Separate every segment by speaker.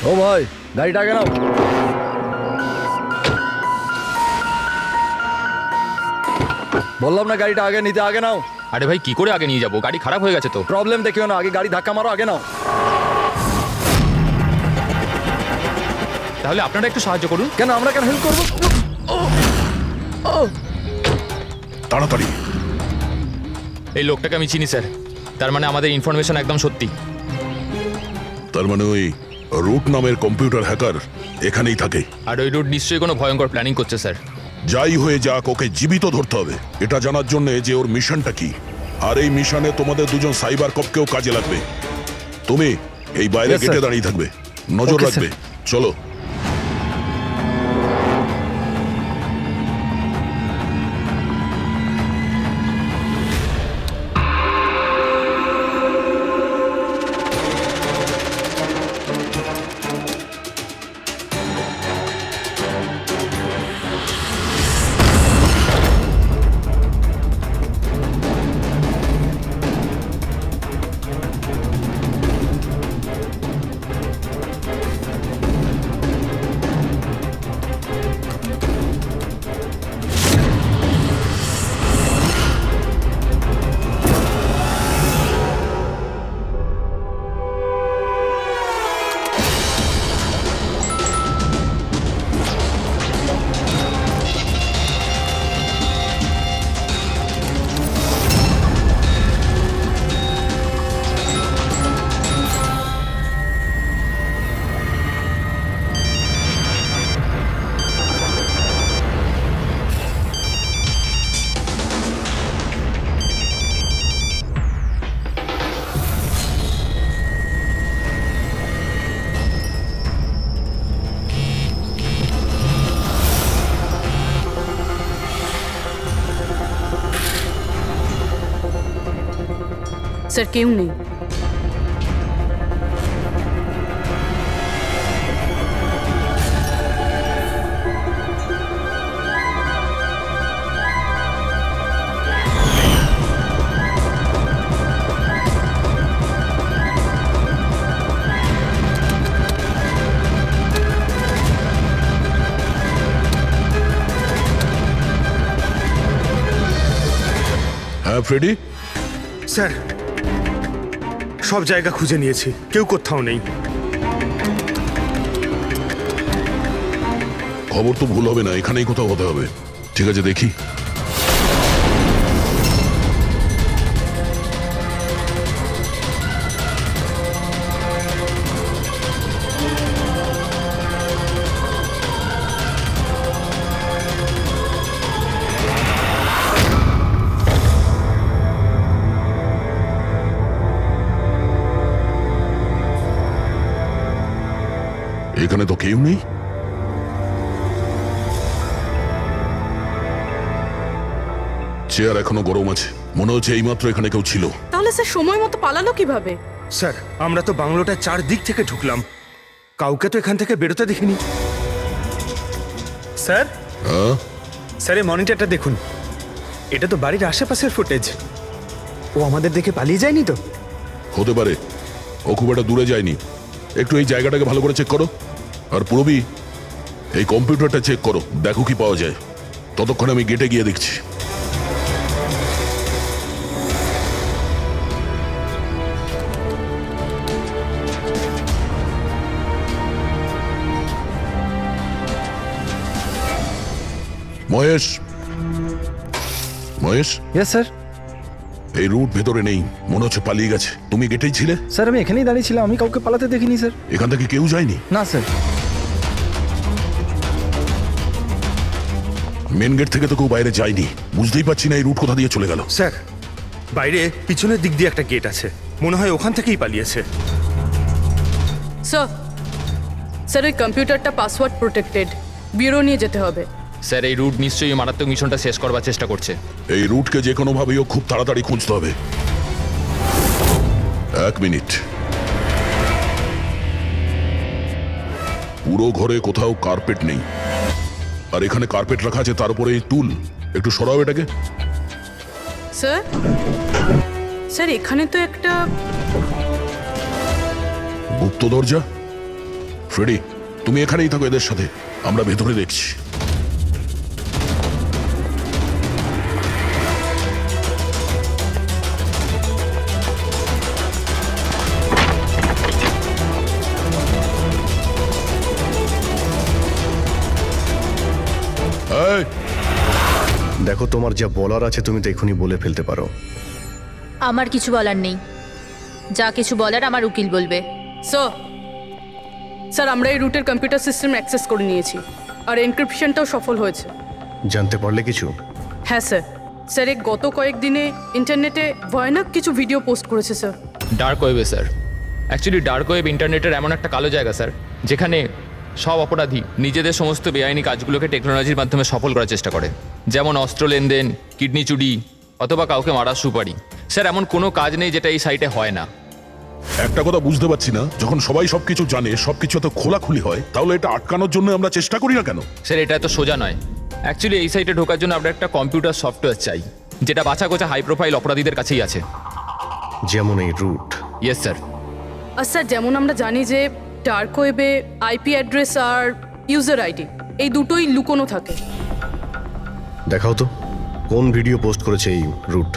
Speaker 1: ও ভাই গাড়িটা আগে নাও। বললাম না গাড়িটা আগে নিতে, আগে নাও।
Speaker 2: আরে ভাই কি করে আগে নিয়ে যাবো, গাড়ি খারাপ হয়ে গেছে তো।
Speaker 1: প্রবলেম দেখিও না, আগে গাড়ি ধাক্কা মারো, আগে নাও।
Speaker 2: তাহলে আপনারা একটু সাহায্য করুন।
Speaker 1: কেন, আমরা কেন হেল্প করবো?
Speaker 3: তাড়াতাড়ি।
Speaker 2: এই লোকটাকে আমি চিনি স্যার, তার মানে আমাদের ইনফরমেশন একদম সত্যি।
Speaker 3: তার মানে ওই রুট নামের কম্পিউটার হ্যাকার এখানেই থাকে।
Speaker 2: আর ওই রুট নিশ্চয়ই কোনো ভয়ঙ্কর প্ল্যানিং করছে স্যার।
Speaker 3: যাই হয়ে যাক, ওকে জীবিত ধরতে হবে, এটা জানার জন্য যে ওর মিশনটা কি। আর এই মিশনে তোমাদের দুজন সাইবার কপকেও কাজে লাগবে। তুমি এই বাইরে গেটে দাঁড়িয়ে থাকবে, নজর রাখবে। চলো।
Speaker 4: স্যার কেউ নেই।
Speaker 3: হ্যাঁ ফ্রেডি।
Speaker 5: স্যার সব জায়গা খুঁজে নিয়েছি, কেউ কোথাও নেই।
Speaker 3: খবর তো ভুল হবে না, এখানেই কোথাও হতে হবে। ঠিক আছে, দেখি। এখানে তো কেউ নেই। চেয়ার এখনো গরম আছে, মনে হচ্ছে এইমাত্র এখানে কেউ ছিল।
Speaker 4: তাহলে স্যার সময় মতো পালালো কিভাবে?
Speaker 5: স্যার আমরা তো বাংলোটার চারদিক থেকে ঢুকলাম, কাউকে তো এখান থেকে বেরোতে দেখিনি। স্যার স্যার এই মনিটরটা দেখুন, এটা তো বাড়ির আশেপাশের ফুটেজ। ও আমাদের দেখে পালিয়ে যায়নি তো?
Speaker 3: হতে পারে, ও খুব একটা দূরে যায়নি। একটু এই জায়গাটাকে ভালো করে চেক করো। আর পুরবি এই কম্পিউটারটা চেক করো, দেখো কি পাওয়া যায়। ততক্ষণ আমি গেটে গিয়ে দেখছি। মহেশ, মহেশ।
Speaker 1: Yes sir.
Speaker 3: এই রুট ভেতরে নেই, মনে হচ্ছে পালিয়ে গেছে। তুমি গেটেই ছিলে?
Speaker 1: স্যার আমি এখানেই দাঁড়িয়ে ছিলাম, আমি কাউকে পালাতে দেখিনি স্যার।
Speaker 3: এখান থেকে কেউ যায়নি?
Speaker 1: না স্যার।
Speaker 3: মেন গেট থেকে তো কেউ বাইরে যায়নি, বুঝতেই পারছি না এই রুট কোথা দিয়ে চলে গেল।
Speaker 5: স্যার বাইরে পিছনের দিক দিয়ে একটা গেট আছে, মনে হয় ওখান থেকেই পালিয়েছে।
Speaker 4: স্যার স্যার ওই কম্পিউটারটা পাসওয়ার্ড প্রোটেক্টেড, ব্যুরো নিয়ে যেতে হবে।
Speaker 2: স্যার এই রুট নিশ্চয়ই মারাত্মক মিশনটা শেষ করবার চেষ্টা করছে।
Speaker 3: এই রুটকে যে কোনো ভাবেই খুব তাড়াতাড়ি খুঁজতে হবে। 1 মিনিট। পুরো ঘরে কোথাও কার্পেট নেই, আর এখানে কার্পেট রাখা আছে, তার উপরে এই টুল। একটু সরাও এটাকে।
Speaker 4: স্যার স্যার এখানে তো একটা
Speaker 3: গুপ্ত দরজা। ফ্রেডি, তুমি এখানেই থাকো এদের সাথে, আমরা ভেতরে দেখছি। এই,
Speaker 6: দেখো, তোমার যা বলার আছে তুমি তো এখনই বলে ফেলতে পারো।
Speaker 7: আমার কিছু বলার নেই, যা কিছু বলার আমার উকিল বলবে।
Speaker 4: স্যার আমরা এই রুটের কম্পিউটার সিস্টেম অ্যাক্সেস করে নিয়েছি, আর এনক্রিপশনটাও সফল হয়েছে।
Speaker 6: জানতে পারলে কিছু?
Speaker 4: হ্যাঁ স্যার। স্যার এই গত কয়েকদিনে ইন্টারনেটে ভয়ানক কিছু ভিডিও পোস্ট করেছে স্যার।
Speaker 2: ডার্ক ওয়েবে স্যার। অ্যাকচুয়ালি ডার্ক ওয়েব ইন্টারনেটের এমন একটা কালো জায়গা স্যার, যেখানে সব অপরাধী নিজেদের সমস্ত বেআইনি কাজগুলোকে টেকনোলজির মাধ্যমে সফল করার চেষ্টা করে, যেমন অস্ত্র লেনদেন, কিডনি চুরি অথবা কাউকে মারার সুপারি। স্যার এমন কোনো কাজ নেই যেটা এই সাইটে হয় না।
Speaker 3: একটা কথা বুঝতে পারছি না, যখন সবাই সবকিছু জানে, সবকিছু এত খোলাখুলি হয়, তাহলে এটা আটকানোর জন্য আমরা চেষ্টা করি না কেন?
Speaker 2: স্যার এটা এত সোজা নয়। অ্যাকচুয়ালি এই সাইটে ঢোকার জন্য আমরা একটা কম্পিউটার সফটওয়্যার চাই, যেটা বাছা গোছা হাই প্রোফাইল অপরাধীদের কাছেই আছে।
Speaker 6: যেমন এই রুট?
Speaker 2: Yes sir.
Speaker 4: আর স্যার যেমন আমরা জানি যে ডার্ক ওয়েবে আইপি অ্যাড্রেস আর ইউজার আইডি এই দুটোই লুকোনো থাকে।
Speaker 6: দেখাও তো কোন ভিডিও পোস্ট করেছে এই রুট।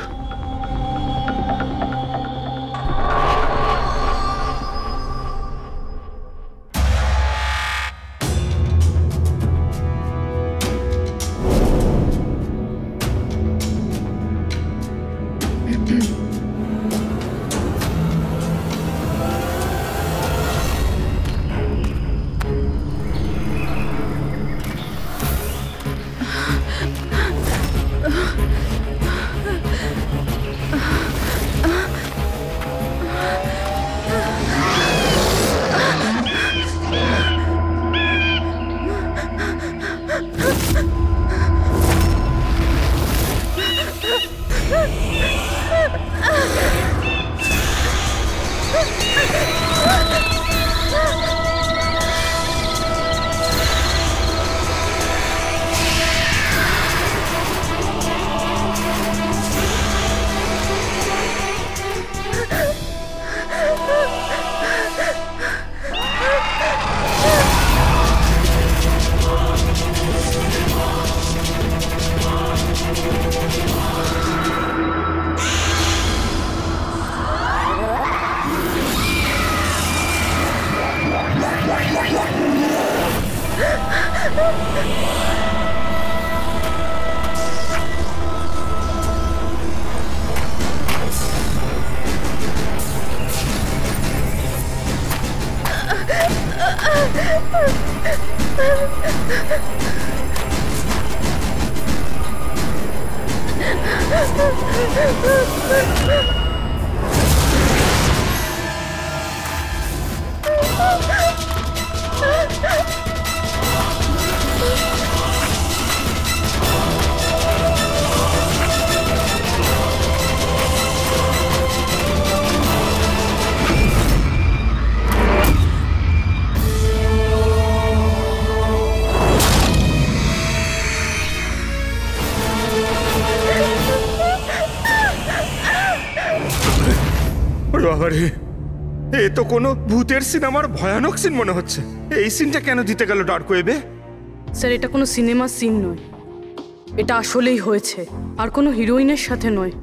Speaker 5: বাবারে, এ তো কোনো ভূতের সিনেমার ভয়ানক সিন মনে হচ্ছে। এই সিনটা কেন দিতে গেল ডার্ক ওয়েবে?
Speaker 4: স্যার এটা কোনো সিনেমা সিন নয়, এটা আসলেই হয়েছে, আর কোনো হিরোইনের সাথে নয়,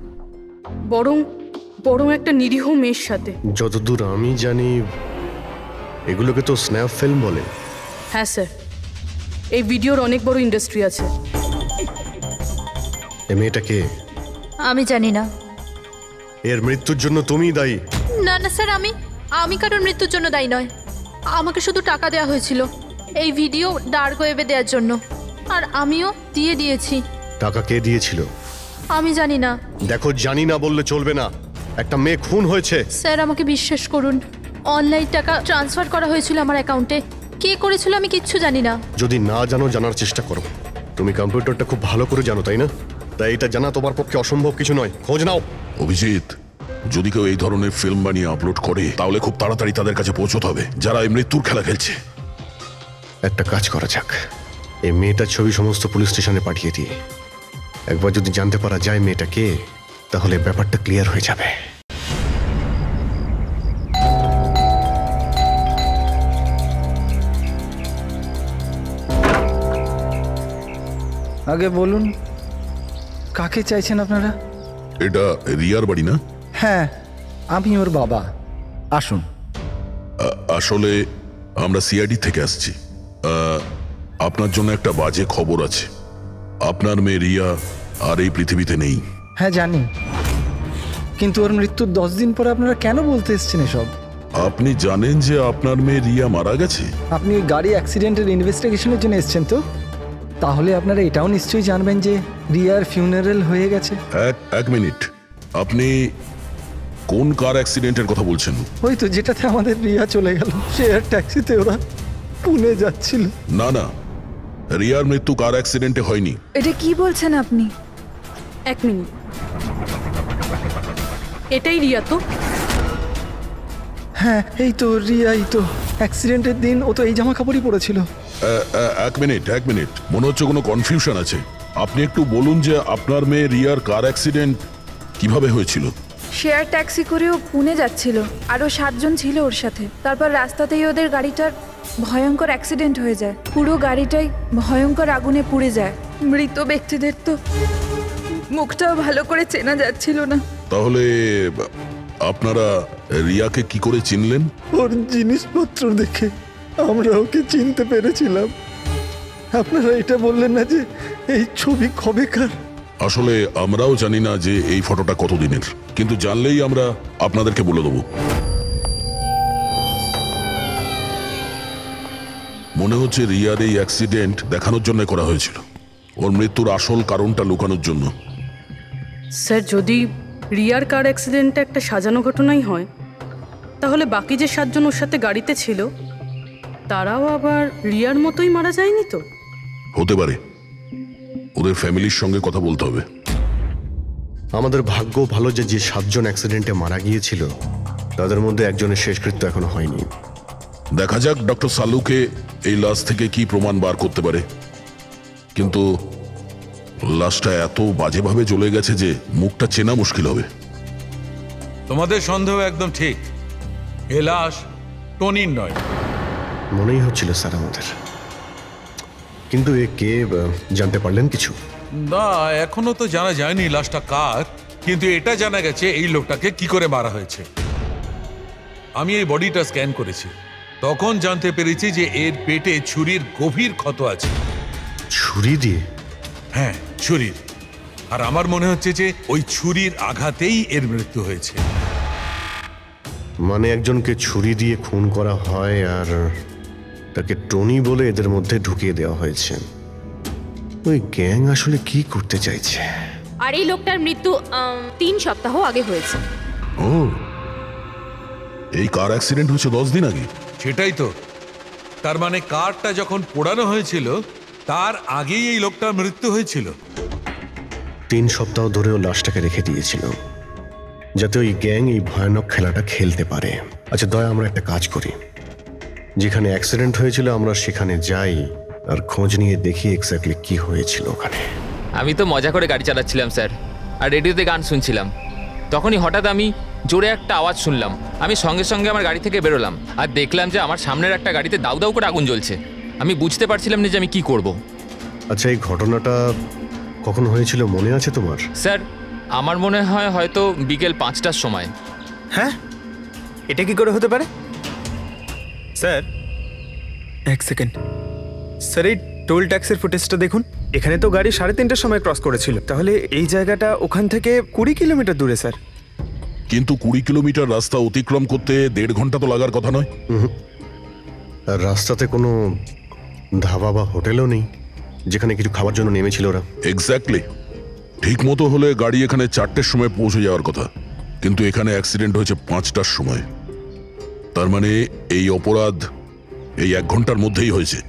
Speaker 4: বরং বরং একটা নিরীহ মেয়ের সাথে।
Speaker 6: যতদূর আমি জানি এগুলোকে তো স্ন্যাপ ফিল্ম বলে।
Speaker 4: হ্যাঁ স্যার, এই ভিডিওর অনেক বড় ইন্ডাস্ট্রি আছে।
Speaker 6: এ মেয়েটা কে?
Speaker 7: আমি জানি না।
Speaker 6: এর মৃত্যুর জন্য তুমিই দায়ী।
Speaker 7: না না স্যার, আমি কারোর মৃত্যুর জন্য দায়ী নয়। আমাকে শুধু টাকা দেওয়া হয়েছিল এই ভিডিও ডার্ক ওয়েবে দেওয়ার জন্য, আর আমিও দিয়েছি।
Speaker 6: টাকা কে দিয়েছিল?
Speaker 7: আমি জানি না।
Speaker 6: দেখো, জানি না বললে চলবে না। একটা মেয়ে খুন হয়েছে।
Speaker 7: স্যার আমাকে বিশ্বাস করুন, অনলাইন টাকা ট্রান্সফার করা হয়েছিল আমার অ্যাকাউন্টে। কে করেছিল আমি কিচ্ছু জানি না।
Speaker 6: যদি না জানো, জানার চেষ্টা করো। তুমি কম্পিউটারটা খুব ভালো করে জানো, তাই না? তাই এটা জানা তোমার পক্ষে অসম্ভব কিছু নয়। খোঁজ নাও।
Speaker 3: অভিজিৎ, যদি কেউ এই ধরনের ফিল্ম বানিয়ে আপলোড করে, তাহলে খুব তাড়াতাড়ি তাদের কাছে পৌঁছতে হবে, যারা এই মৃত্যুর খেলা খেলছে।
Speaker 6: একটা কাজ করা যাক, এই মেয়েটার ছবি সমস্ত পুলিশ স্টেশনে পাঠিয়ে দিয়ে একবার যদি জানতে পারা যায় মেয়েটা কে, তাহলে ব্যাপারটা ক্লিয়ার হয়ে যাবে।
Speaker 8: আগে বলুন, কাকে চাইছেন আপনারা?
Speaker 3: এটা রিয়ার বাড়ি না?
Speaker 8: হ্যাঁ, আমি ওর বাবা। আসুন।
Speaker 3: আসলে আমরা সিআইডি থেকে আসছি। আপনার জন্য একটা বাজে খবর আছে। আপনার মেয়ে রিয়া আর এই পৃথিবীতে নেই।
Speaker 8: হ্যাঁ জানি, কিন্তু ওর মৃত্যুর 10 দিন পরে আপনারা কেন বলতে এসছেন এসব?
Speaker 3: আপনি জানেন যে আপনার মেয়ে রিয়া মারা গেছে?
Speaker 8: আপনি ওই গাড়ি অ্যাক্সিডেন্টের ইনভেস্টিগেশনের জন্য এসছেন তো? তাহলে আপনারা এটাও নিশ্চয়ই জানবেন যে রিয়ার ফিউনারেল হয়ে গেছে।
Speaker 3: এক মিনিট, আপনি কোন কার অ্যাক্সিডেন্টের কথা বলছেন?
Speaker 8: ওই তো যেটাতে আমাদের রিয়া চলে গেল, শেয়ার ট্যাক্সিতে ওরা পুনে যাচ্ছিল।
Speaker 3: না না, রিয়ার মৃত্যু কার অ্যাক্সিডেন্টে হয়নি।
Speaker 9: এটা কি বলছেন আপনি?
Speaker 4: 1 মিনিট, এটাই রিয়া তো?
Speaker 8: হ্যাঁ এই তো রিয়াই তো। অ্যাক্সিডেন্টের দিন ও তো এই জামা কাপড়ই পরেছিল।
Speaker 3: এক মিনিট, মনে হচ্ছে কোনো কনফিউশন আছে। আপনি একটু বলুন যে আপনার মেয়ে রিয়ার কার অ্যাক্সিডেন্ট কিভাবে হয়েছিল?
Speaker 9: শেয়ার ট্যাক্সি করেও পুনে যাচ্ছিল, আরও 7 জন ছিল ওর সাথে। তারপর রাস্তাতেই ওদের গাড়িটার ভয়ঙ্কর অ্যাক্সিডেন্ট হয়ে যায়। পুরো গাড়িটাই ভয়ঙ্কর আগুনে পুড়ে যায়। মৃত ব্যক্তিদের তো মুখটাও ভালো করে চেনা যাচ্ছিল না।
Speaker 3: তাহলে আপনারা রিয়াকে কি করে চিনলেন?
Speaker 8: ওর জিনিসপত্র দেখে আমরা ওকে চিনতে পেরেছিলাম। আপনারা এটা বললেন না যে এই ছবি কবেকার?
Speaker 3: আসলে আমরাও জানি না যে এই ফটোটা কতদিনের, কিন্তু জানলেই আমরা আপনাদেরকে বলে দেবো। মনে হচ্ছে রিয়ার এই অ্যাক্সিডেন্ট দেখানোর জন্য করা হয়েছিল, ওর মৃত্যুর আসল কারণটা লুকানোর জন্য।
Speaker 4: স্যার, যদি রিয়ার কার অ্যাক্সিডেন্টটা একটা সাজানো ঘটনাই হয়, তাহলে বাকি যে 7 জন ওর সাথে গাড়িতে ছিল তারাও আবার রিয়ার মতোই মারা যায়নি তো?
Speaker 3: হতে পারে, ওদের ফ্যামিলির সঙ্গে কথা বলতে হবে।
Speaker 6: আমাদের ভাগ্য ভালো যে 7 জন অ্যাক্সিডেন্টে মারা গিয়েছিল তাদের মধ্যে একজনের শেষকৃত্য এখনো হয়নি।
Speaker 3: দেখা যাক ডক্টর সালুকে এই লাশ থেকে কি প্রমাণ বার করতে পারে। কিন্তু লাশটা এত বাজেভাবে জ্বলে গেছে যে মুখটা চেনা মুশকিল হবে।
Speaker 10: তোমাদের সন্দেহ একদম ঠিক। এ লাশ টনির নয়।
Speaker 6: মনেই হচ্ছিল স্যার আমাদের, কিন্তু এ কে জানতে পারলেন কিছু?
Speaker 10: না, এখনো তো জানা যায়নি লাশটা কার, কিন্তু এটা জানা গেছে এই লোকটাকে কি করে মারা হয়েছে। আমি এই বডিটা স্ক্যান করেছি, তখন জানতে পেরেছি যে এর পেটে ছুরির গভীর ক্ষত আছে।
Speaker 6: ছুরি দিয়ে?
Speaker 10: হ্যাঁ, ছুরির। আর আমার মনে হচ্ছে যে ওই ছুরির আঘাতেই এর মৃত্যু হয়েছে।
Speaker 6: মানে একজনকে ছুরি দিয়ে খুন করা হয় আর তাকে টনি বলে এদের মধ্যে ঢুকিয়ে দেওয়া হয়েছে। ওই গ্যাং আসলে কি করতে চাইছে?
Speaker 11: আর এই লোকটার মৃত্যু 3 সপ্তাহ আগে হয়েছে।
Speaker 3: ও, এই কার অ্যাক্সিডেন্ট হয়েছে 10 দিন আগে?
Speaker 10: সেটাই তো। তার মানে কারটা যখন পোড়ানো হয়েছিল তার আগেই এই লোকটার মৃত্যু হয়েছিল।
Speaker 6: 3 সপ্তাহ ধরেও লাশটাকে রেখে দিয়েছিল যাতে ওই গ্যাং এই ভয়ানক খেলাটা খেলতে পারে। আচ্ছা দয়া, আমরা একটা কাজ করি, যেখানে অ্যাক্সিডেন্ট হয়েছিল আমরা সেখানে যাই আর খোঁজ নিয়ে দেখি এক্স্যাক্টলি কি হয়েছিল ওখানে।
Speaker 2: আমি তো মজা করে গাড়ি চালাচ্ছিলাম স্যার, আর রেডিওতে গান শুনছিলাম। তখনই হঠাৎ আমি জোরে একটা আওয়াজ শুনলাম। আমি সঙ্গে সঙ্গে আমার গাড়ি থেকে বেরোলাম আর দেখলাম যে আমার সামনের একটা গাড়িতে দাউ দাউ করে আগুন জ্বলছে। আমি বুঝতে পারছিলাম না যে আমি কি করব।
Speaker 6: আচ্ছা, এই ঘটনাটা কখন হয়েছিল মনে আছে তোমার?
Speaker 2: স্যার, আমার মনে হয় হয়তো বিকেল 5টার সময়।
Speaker 5: হ্যাঁ, এটা কি করে হতে পারে? স্যার 1 সেকেন্ড, স্যার এই টোল ট্যাক্সের ফুটেজটা দেখুন। এখানে তো গাড়ি 3:30টার সময় ক্রস করেছিল, তাহলে এই জায়গাটা ওখান থেকে 20 কিলোমিটার দূরে স্যার।
Speaker 3: কিন্তু 20 কিলোমিটার রাস্তা অতিক্রম করতে 1.5 ঘন্টা তো লাগার কথা নয়।
Speaker 6: আর রাস্তাতে কোনো ধাবা বা হোটেলও নেই যেখানে কিছু খাবার জন্য নেমেছিল ওরা।
Speaker 3: এক্স্যাক্টলি, ঠিক মতো হলে গাড়ি এখানে 4টের সময় পৌঁছে যাওয়ার কথা, কিন্তু এখানে অ্যাক্সিডেন্ট হয়েছে 5টার সময়। তার মানে এই অপরাধ এই 1 ঘন্টার মধ্যেই হয়েছে।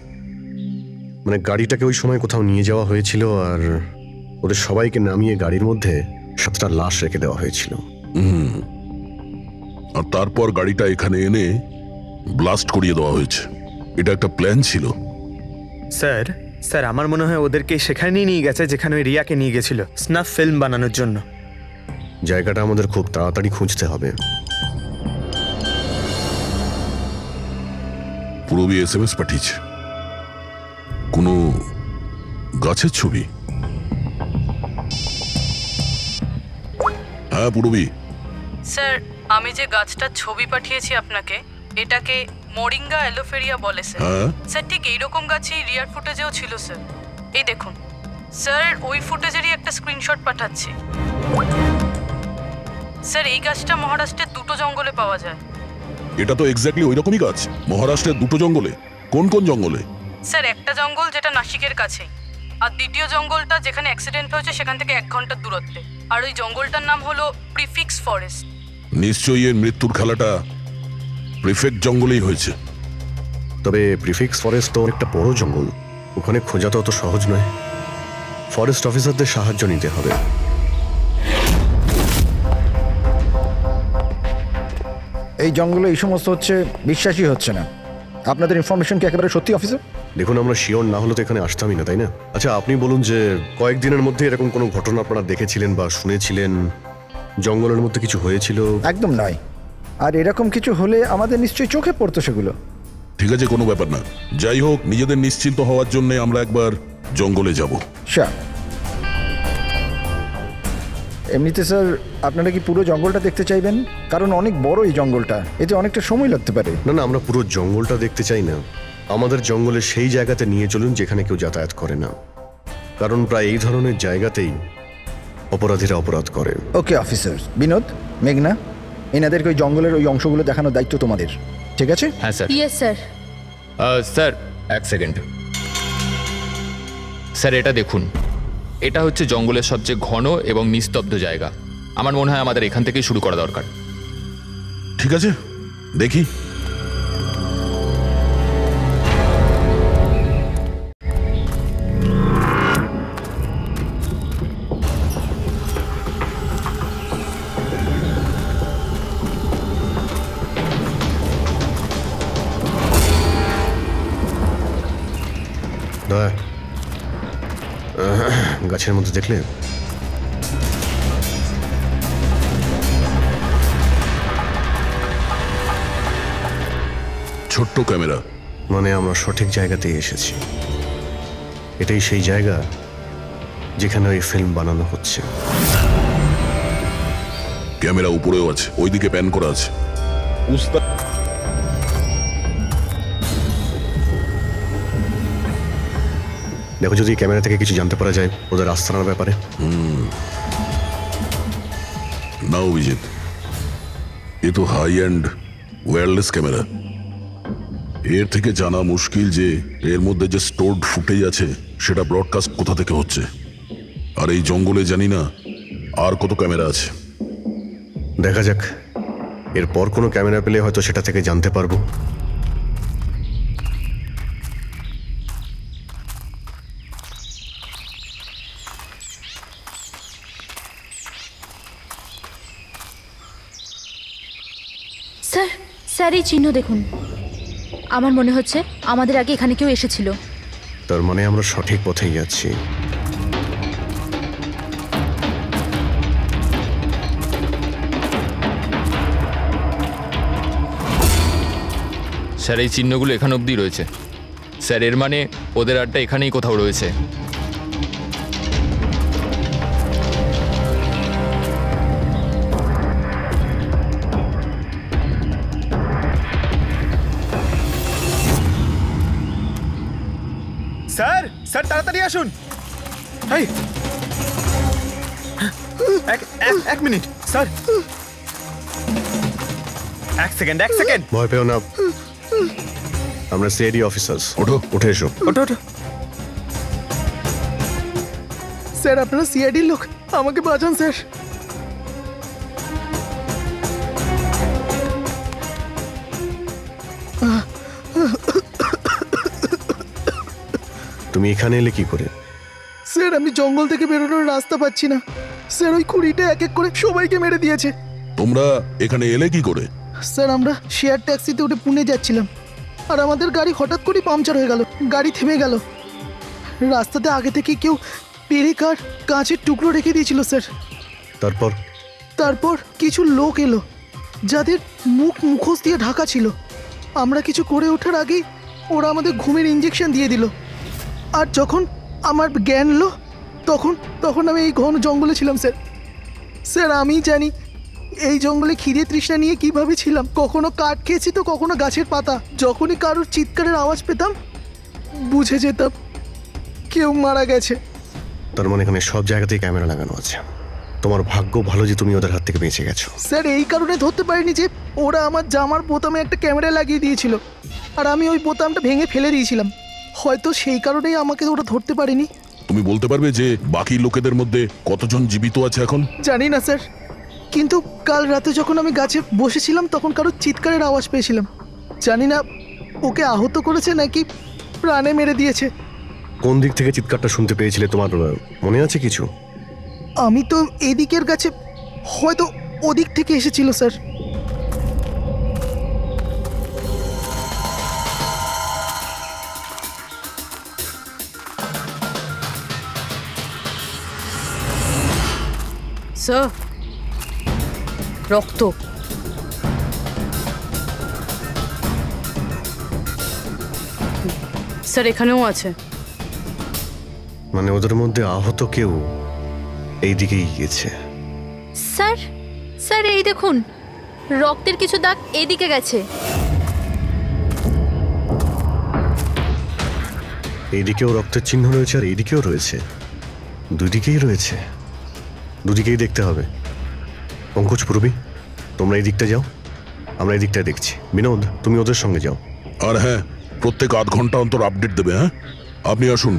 Speaker 6: মানে গাড়িটাকে ওই সময় কোথাও নিয়ে যাওয়া হয়েছিল আর ওদের সবাইকে নামিয়ে গাড়ির মধ্যে 7টা লাশ রেখে দেওয়া হয়েছিল।
Speaker 3: আর তারপর গাড়িটা এখানে এনে ব্লাস্ট করিয়ে দেওয়া হয়েছে। এটা একটা প্ল্যান ছিল।
Speaker 5: স্যার স্যার আমার মনে হয় ওদেরকে সেখানেই নিয়ে গেছে যেখানে ওই রিয়াকে নিয়ে গেছিল স্নাফ ফিল্ম বানানোর জন্য।
Speaker 6: জায়গাটা আমাদের খুব তাড়াতাড়ি খুঁজতে হবে।
Speaker 3: পূরবী SMS পাঠিয়েছে, কোনো গাছের ছবি। হ্যাঁ পূরবী,
Speaker 4: স্যার আমি যে গাছটার ছবি পাঠিয়েছি আপনাকে, এটাকে মোরিঙ্গা অ্যালোফেরিয়া বলে স্যার।
Speaker 3: হ্যাঁ
Speaker 4: স্যার ঠিক এইরকম গাছই রিয়ার ফুটেজেও ছিল স্যার। এই দেখুন স্যার, ওই ফুটেজেরই একটা স্ক্রিনশট পাঠাচ্ছি। স্যার এই গাছটা মহারাষ্ট্রের দুটো জঙ্গলে পাওয়া যায়।
Speaker 3: এটা তো এক্স্যাক্টলি ওই রকমই গাছ। মহারাষ্ট্রের দুটো জঙ্গলে? কোন কোন জঙ্গলে?
Speaker 4: স্যার একটা জঙ্গল যেটা নাসিকের কাছেই, আর দ্বিতীয় জঙ্গলটা যেখানে অ্যাক্সিডেন্ট হয়েছে সেখান থেকে 1 ঘন্টার দূরত্বে। আর ওই জঙ্গলটার নাম হলো প্রিফিক্স ফরেস্ট।
Speaker 3: নিশ্চয়ই এর মৃত্যুর খেলাটা প্রিফেক্ট জঙ্গলেই হয়েছে।
Speaker 6: তবে প্রিফিক্স ফরেস্ট তো একটা বড় জঙ্গল, ওখানে খোঁজা তো অত সহজ নয়। ফরেস্ট অফিসারদের সাহায্য নিতে হবে।
Speaker 12: এই জঙ্গলে এই সমস্ত হচ্ছে, বিশ্বাসই হচ্ছে না। আপনাদের ইনফরমেশন কি একেবারে সত্যি অফিসার?
Speaker 6: দেখুন, আমরা শিওর না হলে তো এখানে আসতামই না, তাই না? আচ্ছা আপনি বলুন যে কয়েকদিনের মধ্যে এরকম কোনো ঘটনা আপনারা দেখেছিলেন বা শুনেছিলেন? জঙ্গলের মধ্যে কিছু হয়েছিল?
Speaker 12: একদম নয়। আর এরকম কিছু হলে আমাদের নিশ্চয়ই চোখে পড়তো সেগুলো।
Speaker 3: ঠিক আছে, কোনো ব্যাপার না। যাই হোক, নিজেদের নিশ্চিন্ত হওয়ার জন্য আমরা একবার জঙ্গলে যাব।
Speaker 12: স্যার এমনিতে স্যার আপনারা কি পুরো জঙ্গলটা দেখতে চাইবেন? কারণ অনেক বড় এই জঙ্গলটা, এতে অনেকটা সময় লাগতে পারে।
Speaker 6: না না, আমরা পুরো জঙ্গলটা দেখতে চাই না। আমাদের জঙ্গলে সেই জায়গাতে নিয়ে চলুন যেখানে কেউ যাতায়াত করে না, কারণ প্রায় এই ধরনের জায়গাতেই অপরাধীরা অপরাধ করে।
Speaker 12: Okay officer. বিনোদ, মেঘনা, এনাদেরকে ওই জঙ্গলের ওই অংশগুলো দেখানোর দায়িত্ব তোমাদের, ঠিক আছে?
Speaker 2: হ্যাঁ sir.
Speaker 7: Yes sir.
Speaker 2: Sir 1 second. Sir এটা দেখুন, এটা হচ্ছে জঙ্গলের সবচেয়ে ঘন এবং নিস্তব্ধ জায়গা। আমার মনে হয় আমাদের এখান থেকেই শুরু করা দরকার।
Speaker 3: ঠিক আছে, দেখি।
Speaker 6: গাছের মধ্যে দেখলে?
Speaker 3: ছোট্ট ক্যামেরা।
Speaker 6: মানে আমরা সঠিক জায়গাতেই এসেছি। এটাই সেই জায়গা যেখানে ওই ফিল্ম বানানো হচ্ছে।
Speaker 3: ক্যামেরা উপরেও আছে, ওইদিকে প্যান করা আছে।
Speaker 6: দেখো, যদি ক্যামেরা থেকে কিছু জানতে পারা যায় ওদের আস্তানার ব্যাপারে।
Speaker 3: না অভিজিৎ, এ তো হাই অ্যান্ড ওয়্যারলেস ক্যামেরা। এর থেকে জানা মুশকিল যে এর মধ্যে যে স্টোরড ফুটেজ আছে সেটা ব্রডকাস্ট কোথা থেকে হচ্ছে। আর এই জঙ্গলে জানি না আর কত ক্যামেরা আছে।
Speaker 6: দেখা যাক, এরপর কোনো ক্যামেরা পেলে হয়তো সেটা থেকে জানতে পারবো।
Speaker 7: স্যার, স্যার এই চিহ্ন দেখুন। আমার মনে হচ্ছে আমাদের আগে এখানে কেউ এসেছিল।
Speaker 6: তার মানে আমরা সঠিক পথেই যাচ্ছি।
Speaker 2: স্যার এই চিহ্নগুলো এখান অবধি রয়েছে। স্যার এর মানে ওদের আড্ডা এখানেই কোথাও রয়েছে।
Speaker 5: স্যার, স্যার তাড়াতাড়ি আসুন। এই এক মিনিট স্যার, 1 সেকেন্ড।
Speaker 6: ভয় পেও না, আমরা সিআইডি অফিসার্স। উঠে এসো।
Speaker 5: ওঠো। স্যার আপনারা সিআইডির লোক, আমাকে বাঁচান স্যার।
Speaker 6: তুমি এখানে এলে কি করে?
Speaker 8: স্যার আমি জঙ্গল থেকে বেরোনোর রাস্তা পাচ্ছি না। স্যার ওই কুড়িটা এক এক করে সবাইকে মেরে দিয়েছে।
Speaker 3: তোমরা এখানে এলে কি করে?
Speaker 8: স্যার আমরা শেয়ার ট্যাক্সিতে উঠে পুনে যাচ্ছিলাম, আর আমাদের গাড়ি হঠাৎ করে পাংচার হয়ে গেল। গাড়ি থেমে গেল। রাস্তাতে আগে থেকে কেউ পেরেক আর কাঁচের টুকরো রেখে দিয়েছিল স্যার। তারপর কিছু লোক এলো যাদের মুখোশ দিয়ে ঢাকা ছিল। আমরা কিছু করে ওঠার আগেই ওরা আমাদের ঘুমের ইঞ্জেকশন দিয়ে দিল। আর যখন আমার জ্ঞান এলো তখন আমি এই ঘন জঙ্গলে ছিলাম স্যার। স্যার আমি জানি এই জঙ্গলে খিদে তৃষ্ণা নিয়ে কিভাবে ছিলাম। কখনো কাঠ খেয়েছি তো কখনো গাছের পাতা। যখনই কারোর চিৎকারের আওয়াজ পেতাম বুঝে যেতাম কেউ মারা গেছে।
Speaker 6: তার মানে এখানে সব জায়গাতেই ক্যামেরা লাগানো আছে। তোমার ভাগ্য ভালো যে তুমি ওদের হাত থেকে বেঁচে গেছো।
Speaker 8: স্যার এই কারণে ধরতে পারিনি যে ওরা আমার জামার বোতামে একটা ক্যামেরা লাগিয়ে দিয়েছিল, আর আমি ওই বোতামটা ভেঙে ফেলে দিয়েছিলাম। হয়তো সেই কারণেই আমাকে ওরা ধরতে পারেনি।
Speaker 3: তুমি বলতে পারবে যে বাকি লোকেদের মধ্যে কতজন জীবিত আছে এখন?
Speaker 8: জানি না স্যার, কিন্তু কাল রাতে যখন আমি গাছে বসেছিলাম তখন কারোর চিৎকারের আওয়াজ পেয়েছিলাম। জানি না ওকে আহত করেছে নাকি প্রাণে মেরে দিয়েছে।
Speaker 6: কোন দিক থেকে চিৎকারটা শুনতে পেয়েছিলে তোমার মনে আছে কিছু?
Speaker 8: আমি তো এদিকের গাছে, হয়তো ওদিক থেকে এসেছিল স্যার।
Speaker 4: স্যার, রক্ত। স্যার এখানেও আছে।
Speaker 6: মানে ওদের মধ্যে আহত কেউ এই দিকেই গিয়েছে।
Speaker 7: স্যার স্যার এই দেখুন, রক্তের কিছু দাগ এদিকে গেছে।
Speaker 6: এইদিকেও রক্তের চিহ্ন রয়েছে আর এইদিকেও রয়েছে, দুদিকেই রয়েছে। দুদিকেই দেখতে হবে। পঙ্কজ, পূর্বী, তোমরা এই দিকটা যাও, আমরা এই দিকটা দেখছি। বিনোদ, তুমি ওদের সঙ্গে যাও।
Speaker 3: আর হ্যাঁ, প্রত্যেক আধ ঘন্টা অন্তর আপডেট দেবে। হ্যাঁ, আপনি আসুন।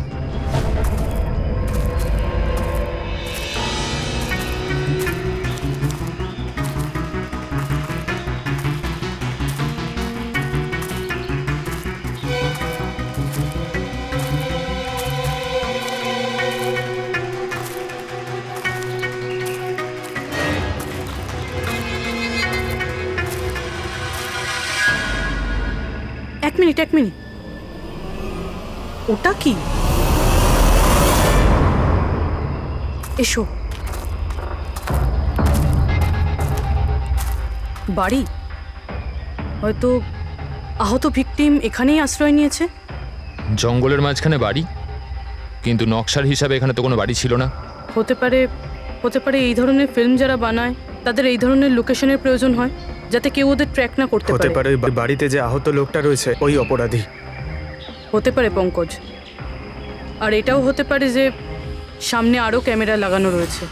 Speaker 4: এক মিনিট, ওটা কি? এসো। বাড়ি, হয়তো আহত ভিকটিম এখানেই আশ্রয় নিয়েছে।
Speaker 2: জঙ্গলের মাঝখানে বাড়ি, কিন্তু নকশার হিসাবে এখানে তো কোনো বাড়ি ছিল না।
Speaker 4: হতে পারে এই ধরনের ফিল্ম যারা বানায় তাদের এই ধরনের লোকেশনের প্রয়োজন হয়, যাতে কেউ ওদের ট্র্যাক না করতে পারে।
Speaker 5: হতে পারে ওই বাড়িতে যে আহত লোকটা রয়েছে ওই অপরাধী।
Speaker 4: হতে পারে পঙ্কজ। আর এটাও হতে পারে যে সামনে আরও ক্যামেরা লাগানো রয়েছে।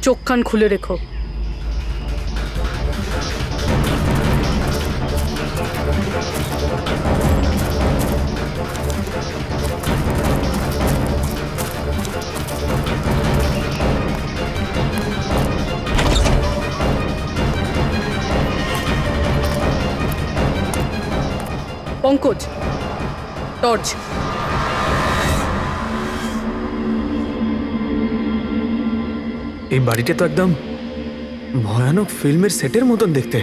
Speaker 4: চোখ কান খুলে রেখো। পঙ্কজ, টর্চ।
Speaker 5: এই বাড়িটা তো একদম ভয়ানক ফিল্মের সেটের মতন দেখতে।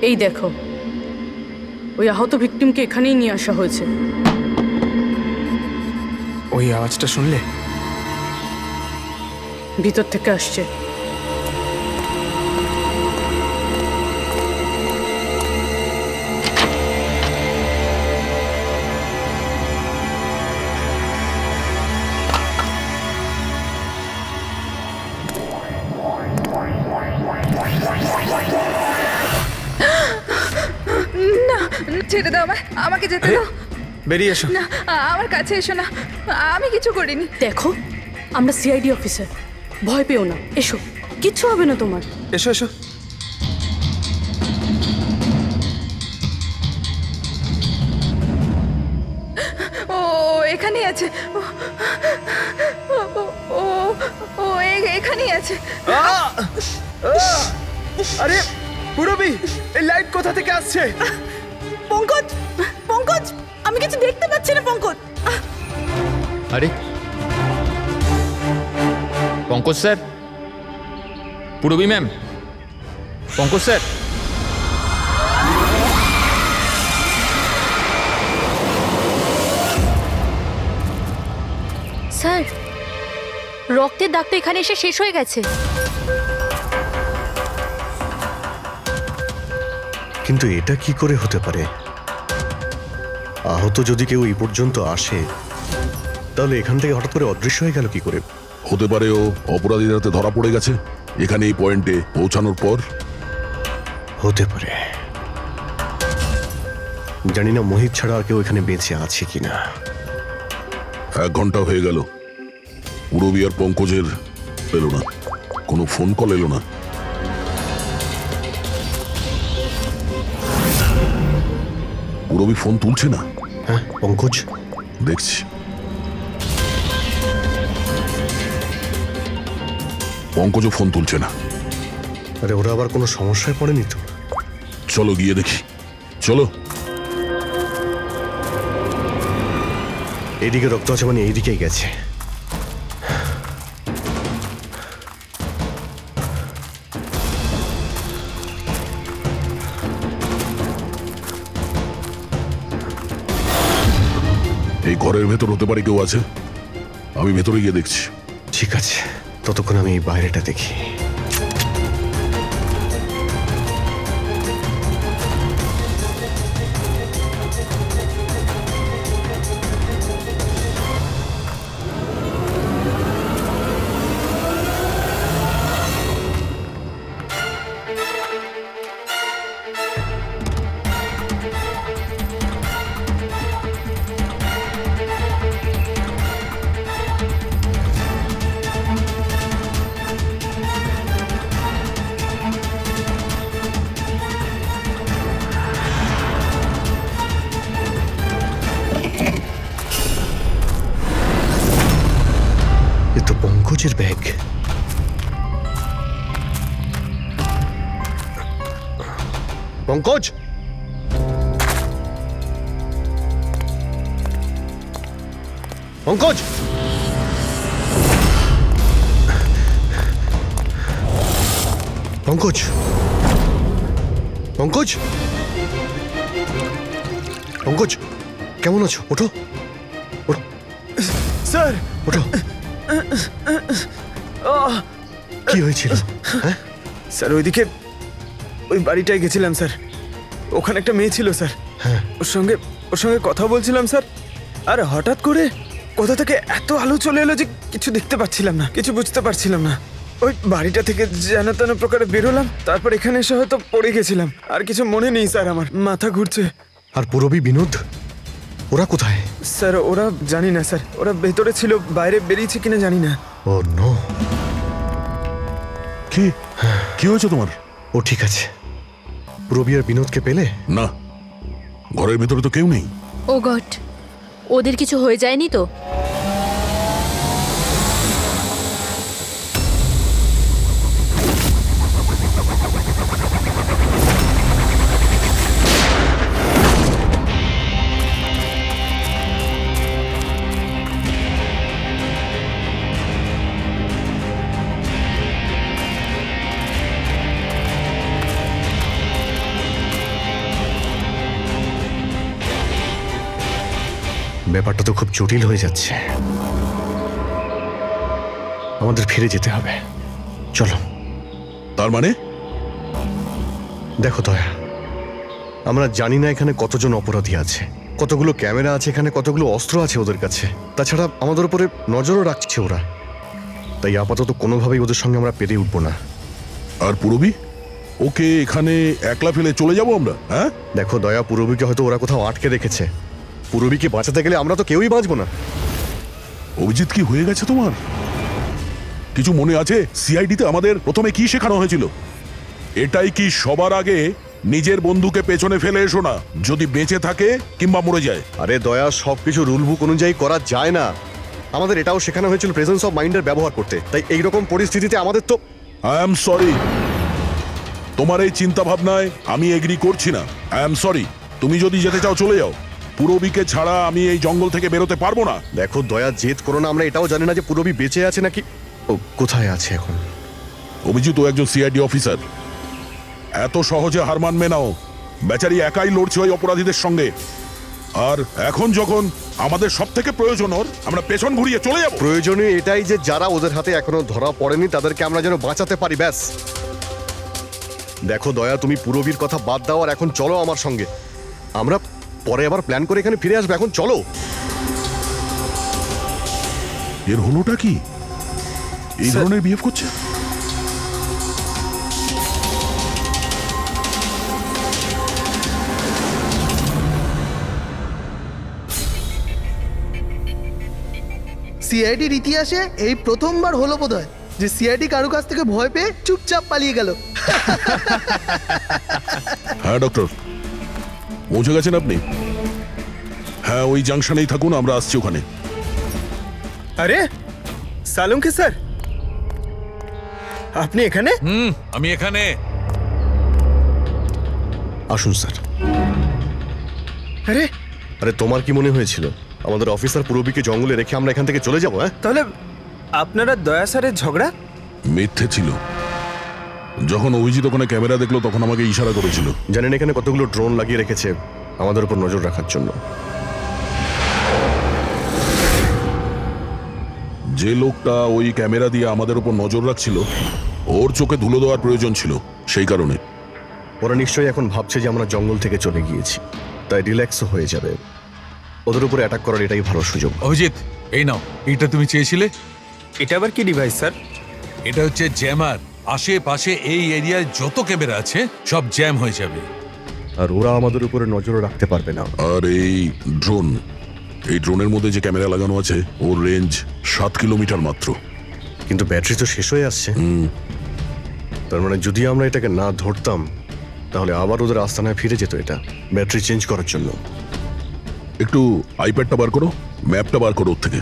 Speaker 4: এই দেখো, ওই আহত ভিকটিমকে এখানেই নিয়ে আসা হয়েছে।
Speaker 5: ওই আওয়াজটা শুনলে?
Speaker 4: ভিতর থেকে আসছে।
Speaker 9: ছেড়ে দাও আমাকে যেতে দাও।
Speaker 5: বেরিয়ে এসো।
Speaker 9: না, আমার কাছে এসো না, আমি কিছু করিনি।
Speaker 4: দেখো, আমরা সিআইডি অফিসার, ভয় পেও না। এসো, কিচ্ছু হবে না তোমার।
Speaker 5: এসো এসো।
Speaker 9: ও এখানেই আছে, ও এখানেই আছে।
Speaker 5: আরে পুরবি, এই লাইট কোথা থেকে আসছে?
Speaker 4: পঙ্কজ, পঙ্কজ, আমি কিছু দেখতে পাচ্ছি না। পঙ্কজ,
Speaker 2: আরে Pankaj sir, Purabi ma'am, Pankaj sir.
Speaker 7: Sir, রক্তের দাগ তো এখানে এসে শেষ হয়ে গেছে।
Speaker 6: কিন্তু এটা কি করে হতে পারে? আহত যদি কেউ এই পর্যন্ত আসে তাহলে এখান থেকে হঠাৎ করে অদৃশ্য হয়ে গেল কি করে?
Speaker 3: হতে পারে ও অপরাধীর হাতে ধরা পড়ে গেছে এখানে এই পয়েন্টে পৌঁছানোর পর।
Speaker 6: হতে পারে। জানি না মোহিত ছাড়া আর কেউ এখানে বেঁচে আছে কিনা।
Speaker 3: 1 ঘন্টা হয়ে গেল, পুরবী আর পঙ্কজের এলো না, কোনো ফোন কল এলো না। পুরবী ফোন তুলছে না।
Speaker 6: হ্যাঁ, পঙ্কজ
Speaker 3: দেখছি। পঙ্কজও ফোন তুলছে না।
Speaker 6: আরে ওরা আবার কোনো সমস্যায় পড়েনি তো?
Speaker 3: চলো গিয়ে দেখি, চলো।
Speaker 6: এইদিকে রক্ত আছে মানে এইদিকেই গেছে।
Speaker 3: এই ঘরের ভেতর হতে পারে কেউ আছে, আমি ভেতরে গিয়ে দেখছি।
Speaker 6: ঠিক আছে, ততক্ষণ আমি এই বাইরেটা দেখি। পঙ্কজের ব্যাগ। পঙ্কজ, পঙ্কজ, পঙ্কজ, পঙ্কজ, পঙ্কজ, কেমন আছো? ওঠো, ওঠো
Speaker 5: স্যার,
Speaker 6: ওঠো। কি হয়েছিল? হ্যাঁ
Speaker 5: স্যার, ওইদিকে ওই বাড়িটায় গেছিলাম স্যার, ওখানে একটা মেয়ে ছিল স্যার।
Speaker 6: হ্যাঁ,
Speaker 5: ওর সঙ্গে কথা বলছিলাম স্যার, আর হঠাৎ করে কোথা থেকে এত আলো চলে এলো যে কিছু দেখতে পাচ্ছিলাম না, কিছু বুঝতে পারছিলাম না। ওই বাড়িটা থেকে যেন তেন প্রকারে বেরোলাম, তারপর এখানে এসে হয়তো পড়ে গেছিলাম, আর কিছু মনে নেই স্যার, আমার মাথা ঘুরছে।
Speaker 6: আর পুরবী, বিনোদ, ওরা কোথায়?
Speaker 5: স্যার ওরা জানি না স্যার, ওরা ভেতরে ছিল, বাইরে বেরিয়েছে কিনা জানি না।
Speaker 6: ও নো।
Speaker 3: কি হয়েছে তোমার?
Speaker 6: ও ঠিক আছে। পুরবী আর বিনোদকে পেলে?
Speaker 3: না, ঘরের ভেতরে তো কেউ নেই।
Speaker 11: ও গড, ওদের কিছু হয়ে যায়নি তো?
Speaker 6: ব্যাপারটা তো খুব জটিল হয়ে যাচ্ছে। আমাদের ফিরে যেতে হবে, চলো।
Speaker 3: তার মানে?
Speaker 6: দেখো দয়া, আমরা জানি না এখানে কতজন অপরাধী আছে, কতগুলো ক্যামেরা আছে এখানে, কতগুলো অস্ত্র আছে ওদের কাছে। তাছাড়া আমাদের উপরে নজরও রাখছে ওরা। তাই আপাতত কোনোভাবেই ওদের সঙ্গে আমরা পেরে উঠবো না।
Speaker 3: আর পুরবী, ওকে এখানে একলা ফেলে চলে যাবো আমরা? হ্যাঁ
Speaker 6: দেখো দয়া, পুরবীকে হয়তো ওরা কোথাও আটকে রেখেছে। পুরবীকে বাঁচাতে গেলে আমরা তো কেউই বাঁচবো না।
Speaker 3: অভিজিৎ, কি হয়ে গেছে তোমার? কিছু মনে আছে সিআইডিতে আমাদের প্রথমে কি শেখানো হয়েছিল? এটাই কি সবার আগে নিজের বন্ধুকে পেছনে ফেলে এসো না, যদি বেঁচে থাকে কিংবা মরে যায়।
Speaker 6: আরে দয়া, সবকিছু রুল বুক অনুযায়ী করা যায় না। আমাদের এটাও শেখানো হয়েছিল প্রেজেন্স অফ মাইন্ডের ব্যবহার করতে। তাই এইরকম পরিস্থিতিতে আমাদের তো
Speaker 3: আই এম সরি, তোমার এই চিন্তা ভাবনায় আমি এগ্রি করছি না। আই এম সরি, তুমি যদি যেতে চাও চলে যাও। পুরবীকে ছাড়া আমি এই জঙ্গল থেকে বেরোতে পারবো না।
Speaker 6: দেখো দয়া, জেদ করো না। আমরা এটাও জানি না যে পুরবী বেঁচে আছে নাকি ও কোথায় আছে এখন।
Speaker 3: অভিজিৎ, ও একজন সিআইডি অফিসার, এত সহজে হার মানবে নাও। বেচারি একাই লড়ছে ওই অপরাধীদের সঙ্গে। আর এখন যখন আমাদের সব থেকে প্রয়োজন ওর, আমরা পেছন ঘুরিয়ে চলে যাব।
Speaker 6: প্রয়োজনীয় এটাই যে যারা ওদের হাতে এখনো ধরা পড়েনি তাদেরকে আমরা যেন বাঁচাতে পারি, ব্যাস। দেখো দয়া, তুমি পুরবীর কথা বাদ দাও আর এখন চলো আমার সঙ্গে। আমরা পরে আবার প্ল্যান করে এখানে ফিরে আসবো, এখন চলো।
Speaker 3: এর হলোটা কি? এই ধরনের বিহেভ করছে?
Speaker 8: সিআইডির ইতিহাসে এই প্রথমবার হলো বোধহয় যে সিআইডি কারো কাছ থেকে ভয় পেয়ে চুপচাপ পালিয়ে গেল।
Speaker 3: হ্যাঁ ডক্টর, পৌঁছে গেছেন আপনি? হ্যাঁ, ওই জাংশনেই থাকুন, আমরা আসছি ওখানে।
Speaker 5: আরে সালুঙ্কি স্যার, আপনি এখানে?
Speaker 10: আমি এখানে।
Speaker 6: আসুন স্যার।
Speaker 5: আরে
Speaker 6: আরে তোমার কি মনে হয়েছিল আমাদের অফিসার পূরবীকে জঙ্গলে রেখে আমরা এখান থেকে চলে যাবো? হ্যাঁ,
Speaker 5: তাহলে আপনারা দয়া স্যারের ঝগড়া?
Speaker 3: মিথ্যে ছিল। যখন অভিজিৎ ওখানে ক্যামেরা দেখলো তখন আমাকে ইশারা করেছিল।
Speaker 6: জানেন এখানে কতগুলো ড্রোন লাগিয়ে রেখেছে আমাদের উপর নজর রাখার জন্য।
Speaker 3: যে লোকটা ওই ক্যামেরা দিয়ে আমাদের উপর নজর রাখছিল ওর চোখে ধুলো দেওয়ার প্রয়োজন ছিল, সেই কারণে।
Speaker 6: ওরা নিশ্চয়ই এখন ভাবছে যে আমরা জঙ্গল থেকে চলে গিয়েছি, তাই রিল্যাক্সও হয়ে যাবে। ওদের উপরে অ্যাটাক করার এটাই ভালো সুযোগ।
Speaker 10: অভিজিৎ, এই নাও, এইটা তুমি চেয়েছিলে।
Speaker 5: এটা আবার কি ডিভাইস স্যার?
Speaker 10: এটা হচ্ছে জ্যামার। আশেপাশে এই এরিয়ায় যত ক্যামেরা আছে সব জ্যাম হয়ে যাবে।
Speaker 6: আর ওরা আমাদের উপরে নজর রাখতে পারবে না।
Speaker 3: আর এই ড্রোন, এই ড্রোনের মধ্যে যে ক্যামেরা লাগানো আছে ওর রেঞ্জ 7 কিলোমিটার মাত্র।
Speaker 6: কিন্তু ব্যাটারি তো শেষ হয়ে আসছে। তার মানে যদি আমরা এটাকে না ধরতাম তাহলে আবার ওদের আস্তানায় ফিরে যেত এটা ব্যাটারি চেঞ্জ করার জন্য।
Speaker 3: একটু আইপ্যাডটা বার করো, ম্যাপটা বার করো ওর থেকে।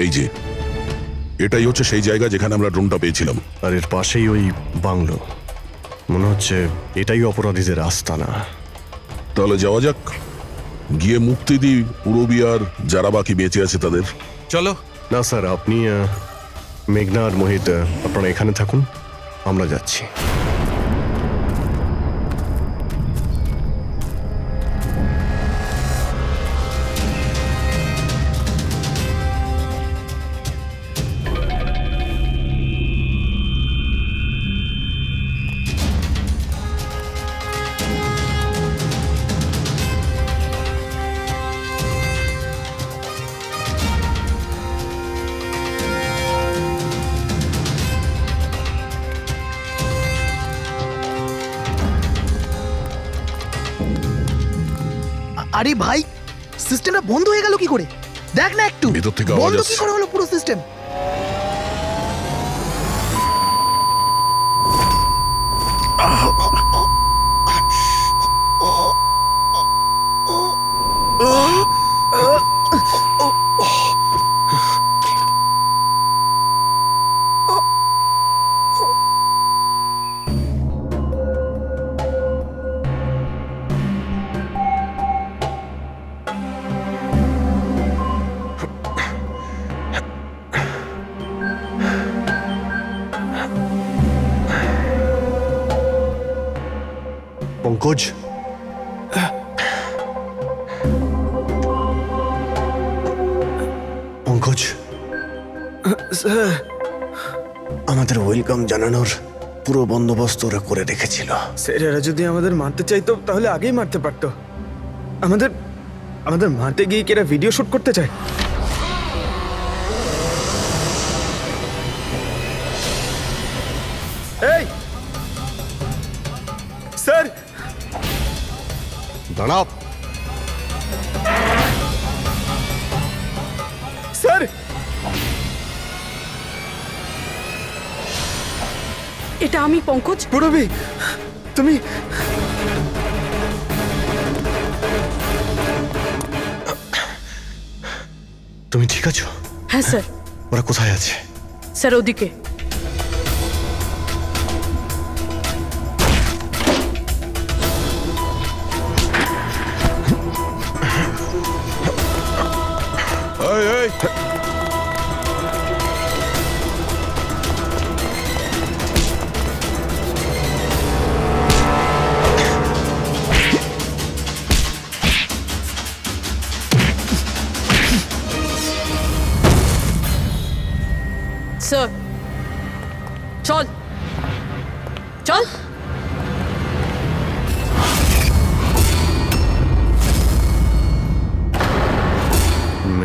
Speaker 3: এই যে এটাই হচ্ছে সেই জায়গা যেখানে আমরা ড্রোনটা পেয়েছিলাম।
Speaker 6: আর এর পাশেই ওই বাংলো। মনে হচ্ছে এটাই অপরাধীদের আস্তানা।
Speaker 3: তাহলে যাওয়া যাক, গিয়ে মুক্তি দিই পূরবী আর যারা বাকি বেঁচে আছে তাদের।
Speaker 10: চলো।
Speaker 6: না স্যার, আপনি মেঘনা আর মোহিত আপনারা এখানে থাকুন, আমরা যাচ্ছি।
Speaker 8: আরে ভাই, সিস্টেমটা বন্ধ হয়ে গেল কি করে? দেখ না একটু,
Speaker 3: ভিতর থেকে আওয়াজ
Speaker 8: বন্ধ কি
Speaker 3: আসছে।
Speaker 8: করে হলো পুরো সিস্টেম?
Speaker 6: পঙ্কজ, পঙ্কজ, আমাদের ওয়েলকাম জানানোর পুরো বন্দোবস্ত ওরা করে রেখেছিল।
Speaker 5: স্যার, এরা যদি আমাদের মারতে চাইতো তাহলে আগেই মারতে পারতো। আমাদের আমাদের মারতে গিয়ে কি এরা ভিডিও শুট করতে চায়? এই স্যার,
Speaker 6: দাঁড়াও।
Speaker 5: স্যার,
Speaker 4: এটা আমি পঙ্কজ।
Speaker 5: পূরবী, তুমি
Speaker 6: তুমি ঠিক আছো?
Speaker 4: হ্যাঁ স্যার।
Speaker 6: ওরা কোথায় আছে?
Speaker 4: স্যার ওদিকে।
Speaker 3: এই, এই।
Speaker 4: স্যার চল চল।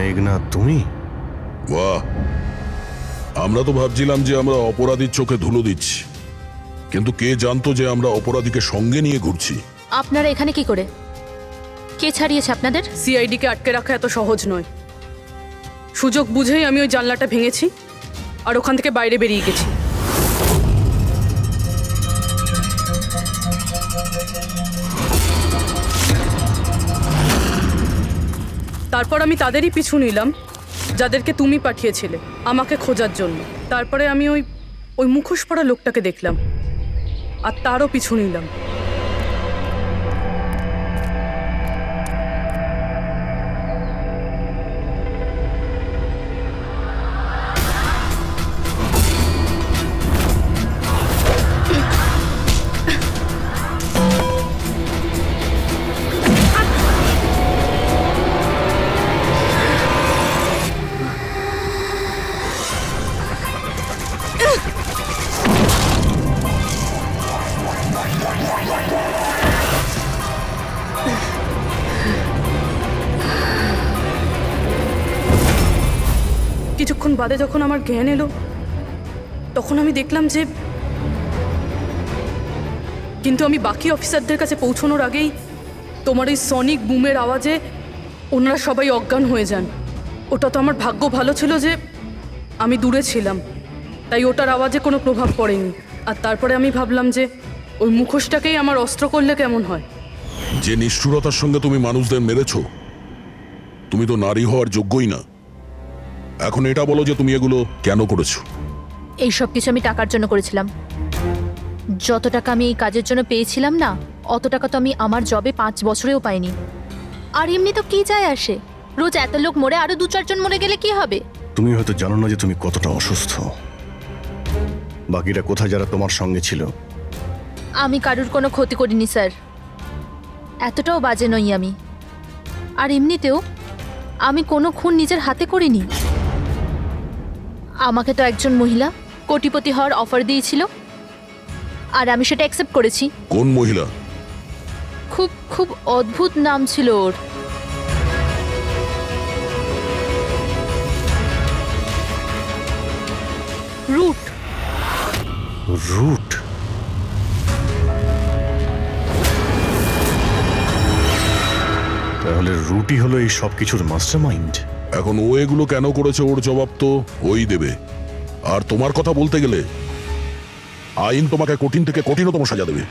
Speaker 6: মেঘনাথ তুমি?
Speaker 3: বাহ, আমরা তো ভাবছিলাম যে আমরা অপরাধীর চোখে ধুলো দিচ্ছি, কিন্তু কে জানতো যে আমরা অপরাধীকে সঙ্গে নিয়ে ঘুরছি।
Speaker 11: আপনারা এখানে কি করে? কে ছাড়িয়েছে আপনাদের?
Speaker 4: সিআইডিকে আটকে রাখা এত সহজ নয়। সুযোগ বুঝেই আমি ওই জানলাটা ভেঙেছি আর ওখান থেকে বাইরে বেরিয়ে গেছি। তারপর আমি তাদেরই পিছু নিলাম যাদেরকে তুমি পাঠিয়েছিলে আমাকে খোঁজার জন্য। তারপরে আমি ওই মুখোশ পরা লোকটাকে দেখলাম আর তারও পিছু নিলাম। কিছুক্ষণ বাদে যখন আমার জ্ঞান এলো তখন আমি দেখলাম যে কিন্তু আমি বাকি অফিসারদের কাছে পৌঁছানোর আগেই তোমার এই সনিক বুমের আওয়াজে ওনারা সবাই অজ্ঞান হয়ে যান। ওটা তো আমার ভাগ্য ভালো ছিল যে আমি দূরে ছিলাম, তাই ওটার আওয়াজে কোনো প্রভাব পড়েনি। আর তারপরে আমি ভাবলাম যে ওই মুখোশটাকেই আমার অস্ত্র করলে কেমন হয়।
Speaker 3: যে নিষ্ঠুরতার সঙ্গে তুমি মানুষদের মেরেছো, তুমি তো নারী হওয়ার যোগ্যই না। এখন এটা বলো যে তুমি এগুলো কেন করেছো?
Speaker 11: এই সব কিছু আমি টাকার জন্য করেছিলাম। যত টাকা আমি এই কাজের জন্য পেয়েছিলাম না, অত টাকা তো আমি আমার জবে 5 বছরেও পাইনি। আর এমনি তো কি যায় আসে, রোজ এত লোক মরে আরো 2-4 জন মরে গেলে কি হবে?
Speaker 6: তুমি হয়তো জানো না যে তুমি কতটা অসুস্থ। বাকিরা কোথায় যারা তোমার সঙ্গে ছিল?
Speaker 11: আমি কারুর কোনো ক্ষতি করিনি স্যার, এতটাও বাজে নই আমি। আর এমনিতেও আমি কোনো খুন নিজের হাতে করিনি। আমাকে তো একজন মহিলা কোটিপতি হওয়ার অফার দিয়েছিল আর আমি সেটা অ্যাকসেপ্ট করেছি।
Speaker 3: কোন মহিলা?
Speaker 11: খুব খুব অদ্ভুত নাম ছিল ওর। রুট।
Speaker 6: রুট? তাহলে রুটই হলো এই সব কিছুর মাস্টারমাইন্ড।
Speaker 3: এখন ও এগুলো কেন করেছে ওর জবাব তো ওই দেবে। আর তোমার কথা বলতে গেলে আইন তোমাকে কঠিন থেকে কঠিনতম সাজা দেবে।